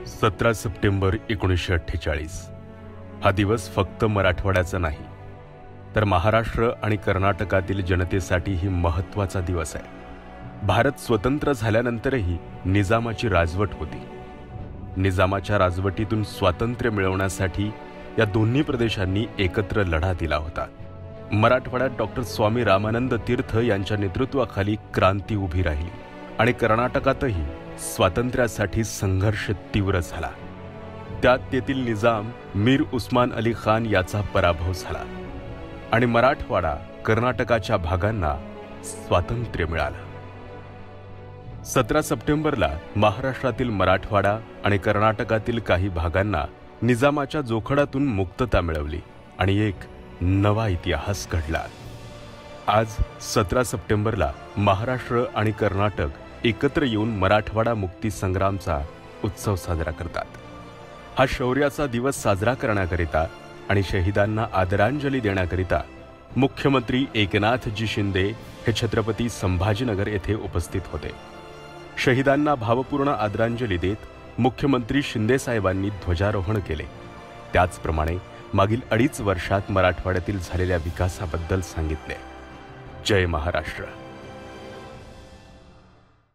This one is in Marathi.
17 सप्टेंबर 1948 हा दिवस फक्त मराठवाड्याचा नाही तर महाराष्ट्र आणि कर्नाटकातील जनतेसाठीही महत्त्वाचा दिवस आहे। भारत स्वतंत्र झाल्यानंतरही निजामाची राजवट होती। निजामाच्या राजवटीतून स्वातंत्र्य मिळवण्यासाठी या दोन्ही प्रदेशांनी एकत्र लढा दिला होता। मराठवाड्यात डॉक्टर स्वामी रामानंद तीर्थ यांच्या नेतृत्वाखाली क्रांती उभी राहिली आणि कर्नाटकातही स्वातंत्र्यासाठी संघर्ष तीव्र झाला। त्यात तेथील निजाम मीर उस्मान अली खान याचा पराभव झाला आणि मराठवाडा कर्नाटकाच्या भागांना स्वातंत्र्य मिळालं। 17 सप्टेंबरला महाराष्ट्रातील मराठवाडा आणि कर्नाटकातील काही भागांना निजामाच्या जोखडातून मुक्तता मिळवली आणि एक नवा इतिहास घडला। आज 17 सप्टेंबरला महाराष्ट्र आणि कर्नाटक एकत्र येऊन मराठवाडा मुक्ती संग्रामचा उत्सव साजरा करतात। हा शौर्याचा दिवस साजरा करण्याकरिता आणि शहीदांना आदरांजली देण्याकरिता मुख्यमंत्री एकनाथजी शिंदे हे छत्रपती संभाजीनगर येथे उपस्थित होते। शहीदांना भावपूर्ण आदरांजली देत मुख्यमंत्री शिंदे साहेबांनी ध्वजारोहण केले। त्याचप्रमाणे मागील 2.5 वर्षात मराठवाड्यातील झालेल्या विकासाबद्दल सांगितले। जय महाराष्ट्र।